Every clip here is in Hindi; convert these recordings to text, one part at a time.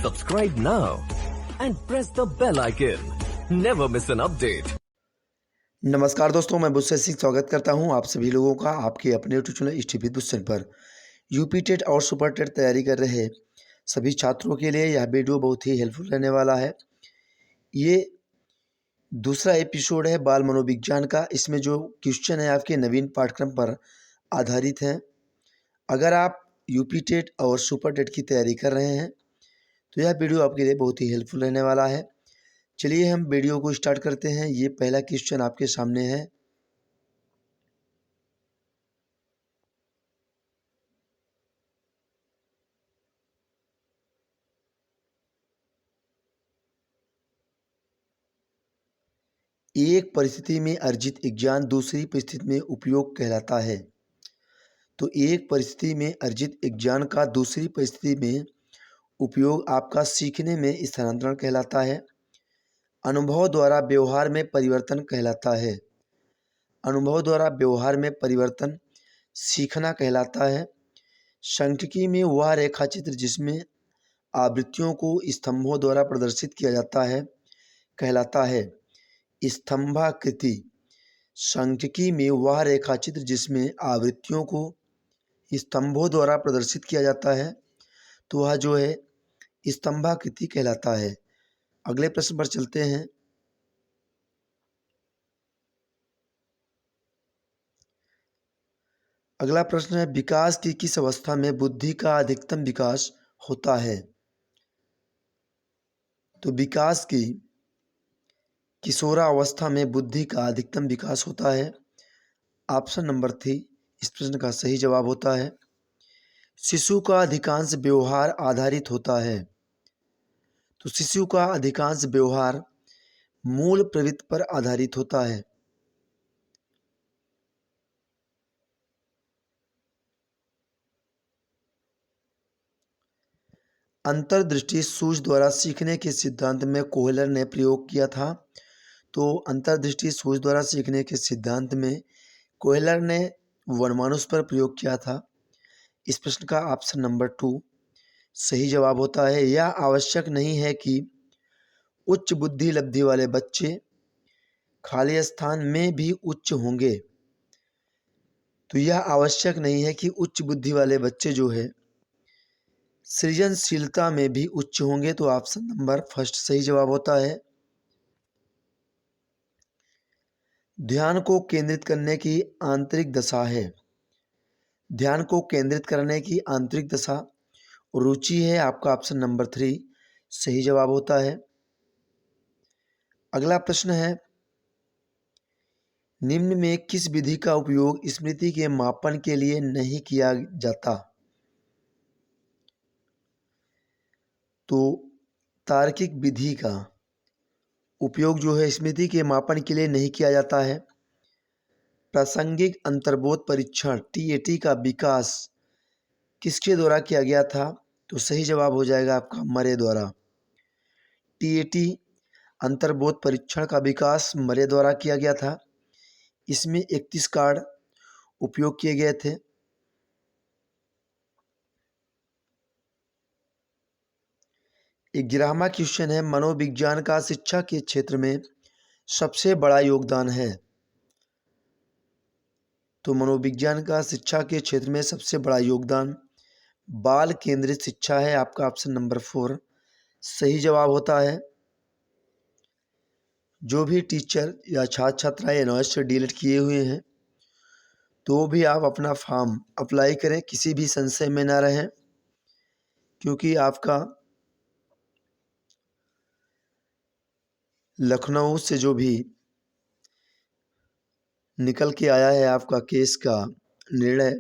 Subscribe now and press the bell icon. Never miss an update. नमस्कार दोस्तों, मैं बुस्से सिंह स्वागत करता हूं आप सभी लोगों का आपके अपने यूट्यूब चैनल स्टीपी बुस्सन पर। यूपी टेट और सुपर टेट तैयारी कर रहे सभी छात्रों के लिए यह वीडियो बहुत ही हेल्पफुल रहने वाला है। ये दूसरा एपिसोड है बाल मनोविज्ञान का। इसमें जो क्वेश्चन है आपके नवीन पाठ्यक्रम पर आधारित हैं। अगर आप यूपी टेट और सुपर टेट की तैयारी कर रहे हैं तो यह वीडियो आपके लिए बहुत ही हेल्पफुल रहने वाला है। चलिए हम वीडियो को स्टार्ट करते हैं। ये पहला क्वेश्चन आपके सामने है। एक परिस्थिति में अर्जित ज्ञान दूसरी परिस्थिति में उपयोग कहलाता है। तो एक परिस्थिति में अर्जित ज्ञान का दूसरी परिस्थिति में उपयोग आपका सीखने में स्थानांतरण कहलाता है। अनुभव द्वारा व्यवहार में परिवर्तन कहलाता है। अनुभव द्वारा व्यवहार में परिवर्तन सीखना कहलाता है। सांख्यिकी में वह रेखाचित्र जिसमें आवृत्तियों को स्तंभों द्वारा प्रदर्शित किया जाता है कहलाता है स्तंभाकृति। सांख्यिकी में वह रेखाचित्र जिसमें आवृत्तियों को स्तंभों द्वारा प्रदर्शित किया जाता है तो वह जो है स्तंभाकृति कहलाता है। अगले प्रश्न पर चलते हैं। अगला प्रश्न है, विकास की किस अवस्था में बुद्धि का अधिकतम विकास होता है? तो विकास की किशोरावस्था में बुद्धि का अधिकतम विकास होता है। ऑप्शन नंबर 3 इस प्रश्न का सही जवाब होता है। शिशु का अधिकांश व्यवहार आधारित होता है। तो शिशु का अधिकांश व्यवहार मूल प्रवृत्ति पर आधारित होता है। अंतर्दृष्टि सूझ द्वारा सीखने के सिद्धांत में कोहलर ने प्रयोग किया था। तो अंतर्दृष्टि सूझ द्वारा सीखने के सिद्धांत में कोहलर ने वनमानुष पर प्रयोग किया था। इस प्रश्न का ऑप्शन नंबर 2 सही जवाब होता है। यह आवश्यक नहीं है कि उच्च बुद्धि लब्धि वाले बच्चे खाली स्थान में भी उच्च होंगे। तो यह आवश्यक नहीं है कि उच्च बुद्धि वाले बच्चे जो है सृजनशीलता में भी उच्च होंगे। तो ऑप्शन नंबर 1 सही जवाब होता है। ध्यान को केंद्रित करने की आंतरिक दशा है। ध्यान को केंद्रित करने की आंतरिक दशा रुचि है। आपका ऑप्शन नंबर 3 सही जवाब होता है। अगला प्रश्न है, निम्न में किस विधि का उपयोग स्मृति के मापन के लिए नहीं किया जाता? तो तार्किक विधि का उपयोग जो है स्मृति के मापन के लिए नहीं किया जाता है। प्रासंगिक अंतर्बोध परीक्षण टीएटी का विकास किसके द्वारा किया गया था? तो सही जवाब हो जाएगा आपका मरे द्वारा। टीएटी अंतर्बोध परीक्षण का विकास मरे द्वारा किया गया था। इसमें 31 कार्ड उपयोग किए गए थे। एक 11वां क्वेश्चन है, मनोविज्ञान का शिक्षा के क्षेत्र में सबसे बड़ा योगदान है। तो मनोविज्ञान का शिक्षा के क्षेत्र में सबसे बड़ा योगदान बाल केंद्रित शिक्षा है। आपका ऑप्शन नंबर 4 सही जवाब होता है। जो भी टीचर या छात्र छात्रा एनओएस से डीलिट किए हुए हैं तो भी आप अपना फॉर्म अप्लाई करें, किसी भी संशय में ना रहें, क्योंकि आपका लखनऊ से जो भी निकल के आया है आपका केस का निर्णय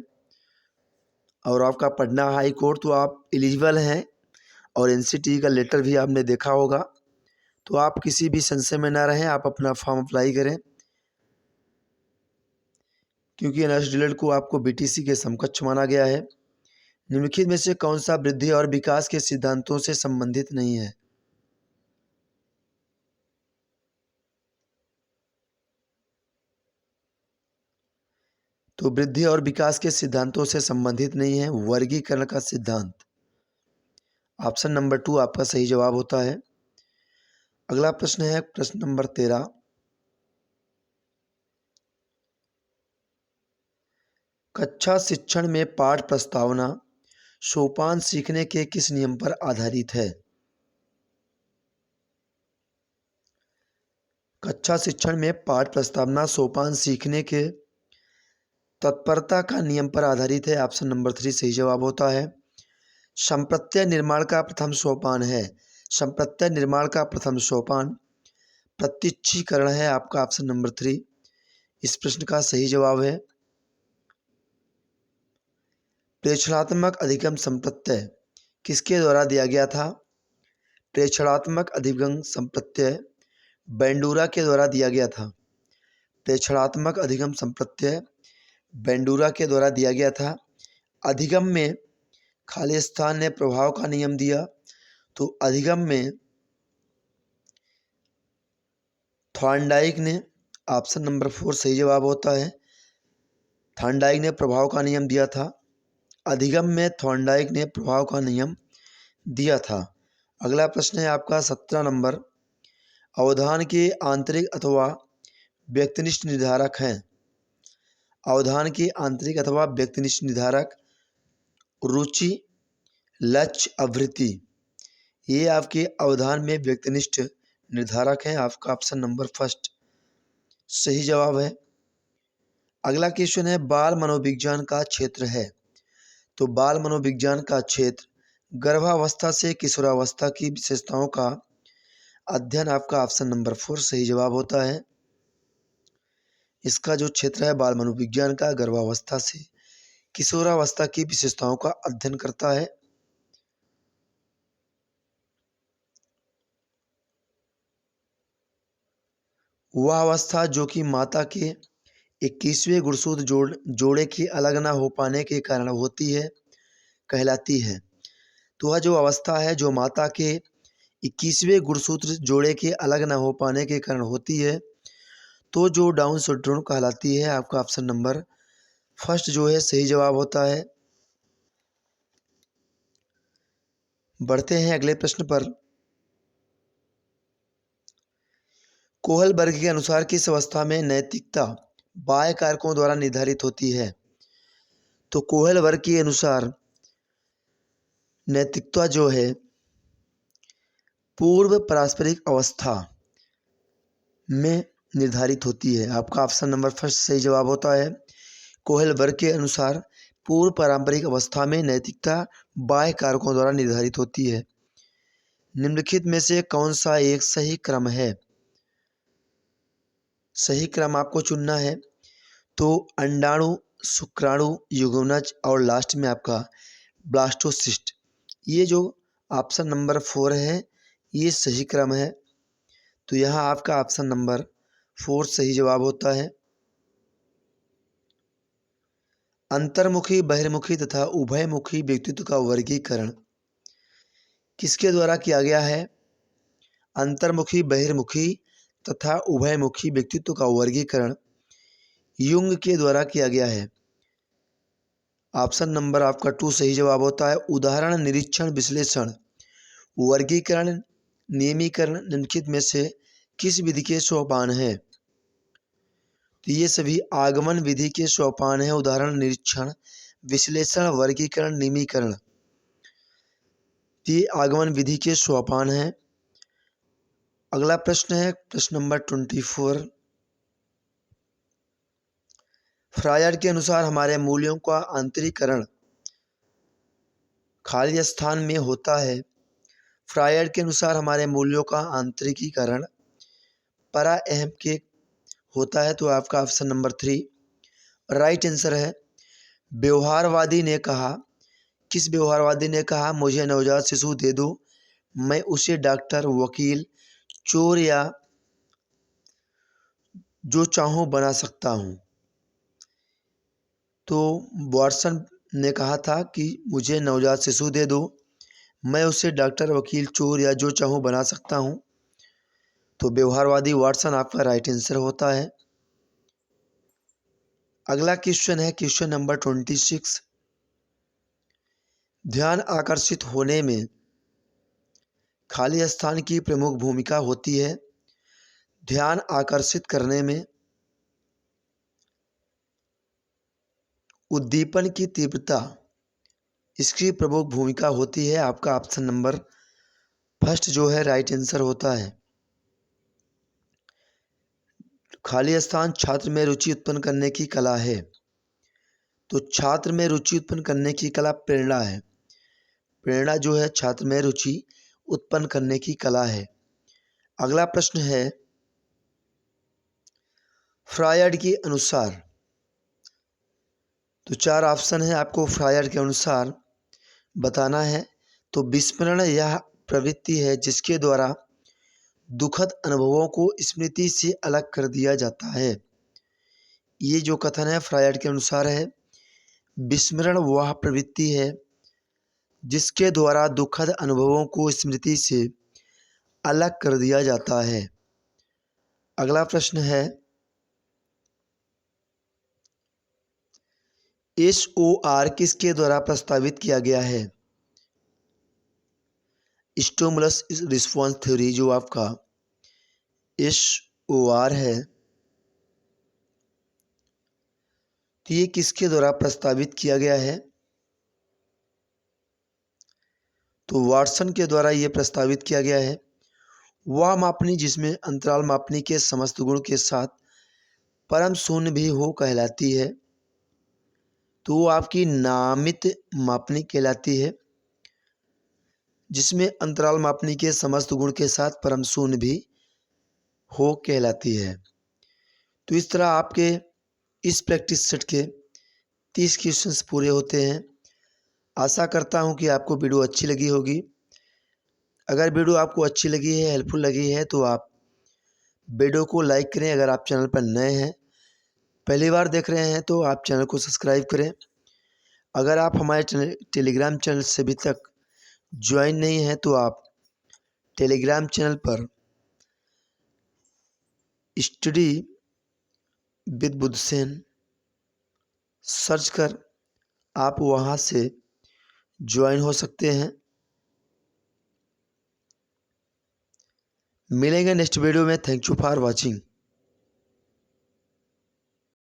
और आपका पटना हाई कोर्ट, तो आप एलिजिबल हैं और एनसीटी का लेटर भी आपने देखा होगा। तो आप किसी भी संशय में ना रहें, आप अपना फॉर्म अप्लाई करें, क्योंकि एनओएस डीलिट को आपको बीटीसी के समकक्ष माना गया है। निम्नलिखित में से कौन सा वृद्धि और विकास के सिद्धांतों से संबंधित नहीं है? तो वृद्धि और विकास के सिद्धांतों से संबंधित नहीं है वर्गीकरण का सिद्धांत। ऑप्शन नंबर 2 आपका सही जवाब होता है। अगला प्रश्न है प्रश्न नंबर 13। कक्षा शिक्षण में पाठ प्रस्तावना सोपान सीखने के किस नियम पर आधारित है? कक्षा शिक्षण में पाठ प्रस्तावना सोपान सीखने के तत्परता का नियम पर आधारित है। ऑप्शन नंबर 3 सही जवाब होता है। संप्रत्यय निर्माण का प्रथम सोपान है। संप्रत्यय निर्माण का प्रथम सोपान प्रत्यक्षीकरण है। आपका ऑप्शन नंबर 3 इस प्रश्न का सही जवाब है। प्रेक्षणात्मक अधिगम संप्रत्यय किसके द्वारा दिया गया था? प्रेक्षणात्मक अधिगम संप्रत्यय बेंडूरा के द्वारा दिया गया था। प्रेक्षणात्मक अधिगम संप्रत्यय बेंडूरा के द्वारा दिया गया था। अधिगम में खाली स्थान ने प्रभाव का नियम दिया, तो अधिगम में थॉर्नडाइक ने, ऑप्शन नंबर 4 सही जवाब होता है। थॉर्नडाइक ने प्रभाव का नियम दिया था। अधिगम में थॉर्नडाइक ने प्रभाव का नियम दिया था। अगला प्रश्न है आपका 17 नंबर। अवधान के आंतरिक अथवा व्यक्तिनिष्ठ निर्धारक हैं। अवधान के आंतरिक अथवा व्यक्तिनिष्ठ निर्धारक रुचि, लक्ष्य, आवृत्ति, ये आपके अवधान में व्यक्तिनिष्ठ निर्धारक हैं। आपका ऑप्शन नंबर 1 सही जवाब है। अगला क्वेश्चन है बाल मनोविज्ञान का क्षेत्र है। तो बाल मनोविज्ञान का क्षेत्र गर्भावस्था से किशोरावस्था की विशेषताओं का अध्ययन। आपका ऑप्शन नंबर 4 सही जवाब होता है। इसका जो क्षेत्र है बाल मनोविज्ञान का गर्भावस्था से किशोरावस्था की विशेषताओं का अध्ययन करता है। वह अवस्था जो कि माता के 21वें गुणसूत्र जोड़े के अलग न हो पाने के कारण होती है कहलाती है। तो वह जो अवस्था है जो माता के 21वें गुणसूत्र जोड़े के अलग न हो पाने के कारण होती है, तो जो डाउन सिंड्रोम कहलाती है। आपका ऑप्शन नंबर 1 जो है सही जवाब होता है। बढ़ते हैं अगले प्रश्न पर। कोहल वर्ग के अनुसार किस अवस्था में नैतिकता बाह्य कारकों द्वारा निर्धारित होती है? तो कोहल वर्ग के अनुसार नैतिकता जो है पूर्व पारस्परिक अवस्था में निर्धारित होती है। आपका ऑप्शन नंबर 1 सही जवाब होता है। कोहल वर्ग के अनुसार पूर्व पारंपरिक अवस्था में नैतिकता बाह्य कारकों द्वारा निर्धारित होती है। निम्नलिखित में से कौन सा एक सही क्रम है? सही क्रम आपको चुनना है। तो अंडाणु, शुक्राणु, युग्मनज और लास्ट में आपका ब्लास्टोसिस्ट, ये जो ऑप्शन नंबर 4 है ये सही क्रम है। तो यहाँ आपका ऑप्शन नंबर 4 सही जवाब होता है। अंतर्मुखी, बहिर्मुखी तथा उभयमुखी व्यक्तित्व का वर्गीकरण किसके द्वारा किया गया है? अंतर्मुखी, बहिर्मुखी तथा उभयमुखी व्यक्तित्व का वर्गीकरण युंग के द्वारा किया गया है। ऑप्शन नंबर आपका 2 सही जवाब होता है। उदाहरण, निरीक्षण, विश्लेषण, वर्गीकरण, नियमीकरण निम्नलिखित में से किस विधि के सोपान हैं? तो ये सभी आगमन विधि के सोपान हैं। उदाहरण, निरीक्षण, विश्लेषण, वर्गीकरण, नियमीकरण, ये आगमन विधि के सोपान हैं। अगला प्रश्न है प्रश्न नंबर 24। फ्रायड के अनुसार हमारे मूल्यों का आंतरिकरण खाली स्थान में होता है। फ्रायड के अनुसार हमारे मूल्यों का आंतरिकीकरण परा अहम के होता है। तो आपका ऑप्शन नंबर 3 राइट आंसर है। व्यवहारवादी ने कहा, किस व्यवहारवादी ने कहा, मुझे नवजात शिशु दे दो, मैं उसे डॉक्टर, वकील, चोर या जो चाहूँ बना सकता हूँ। तो वाटसन ने कहा था कि मुझे नवजात शिशु दे दो, मैं उसे डॉक्टर, वकील, चोर या जो चाहूँ बना सकता हूँ। तो व्यवहारवादी वाटसन आपका राइट आंसर होता है। अगला क्वेश्चन है क्वेश्चन नंबर 26। ध्यान आकर्षित होने में खाली स्थान की प्रमुख भूमिका होती है ध्यान आकर्षित करने में, उद्दीपन की तीव्रता इसकी प्रमुख भूमिका होती है। आपका ऑप्शन नंबर फर्स्ट जो है राइट आंसर होता है। खाली स्थान छात्र में रुचि उत्पन्न करने की कला है, तो छात्र में रुचि उत्पन्न करने की कला प्रेरणा है। प्रेरणा जो है छात्र में रुचि उत्पन्न करने की कला है। अगला प्रश्न है फ्रायड के अनुसार, तो 4 ऑप्शन है, आपको फ्रायड के अनुसार बताना है। तो विस्मरण यह प्रवृत्ति है जिसके द्वारा दुखद अनुभवों को स्मृति से अलग कर दिया जाता है। ये जो कथन है फ्रायड के अनुसार है, विस्मरण वह प्रवृत्ति है जिसके द्वारा दुखद अनुभवों को स्मृति से अलग कर दिया जाता है। अगला प्रश्न है SOR किसके द्वारा प्रस्तावित किया गया है? स्टिमुलस रिस्पॉन्स थ्योरी जो आपका SOR है, तो ये किसके द्वारा प्रस्तावित किया गया है? तो वाटसन के द्वारा ये प्रस्तावित किया गया है। वह मापनी जिसमें अंतराल मापनी के समस्त गुण के साथ परम शून्य भी हो कहलाती है, तो वो आपकी नामित मापनी कहलाती है जिसमें अंतराल मापनी के समस्त गुण के साथ परम शून्य भी हो कहलाती है। तो इस तरह आपके इस प्रैक्टिस सेट के 30 क्वेश्चंस पूरे होते हैं। आशा करता हूं कि आपको वीडियो अच्छी लगी होगी। अगर वीडियो आपको अच्छी लगी है, हेल्पफुल लगी है, तो आप वीडियो को लाइक करें। अगर आप चैनल पर नए हैं, पहली बार देख रहे हैं, तो आप चैनल को सब्सक्राइब करें। अगर आप हमारे टेलीग्राम चैनल से अभी तक ज्वाइन नहीं है, तो आप टेलीग्राम चैनल पर स्टडी विद बुद्धसेन सर्च कर आप वहां से ज्वाइन हो सकते हैं। मिलेंगे नेक्स्ट वीडियो में। Thank you for watching.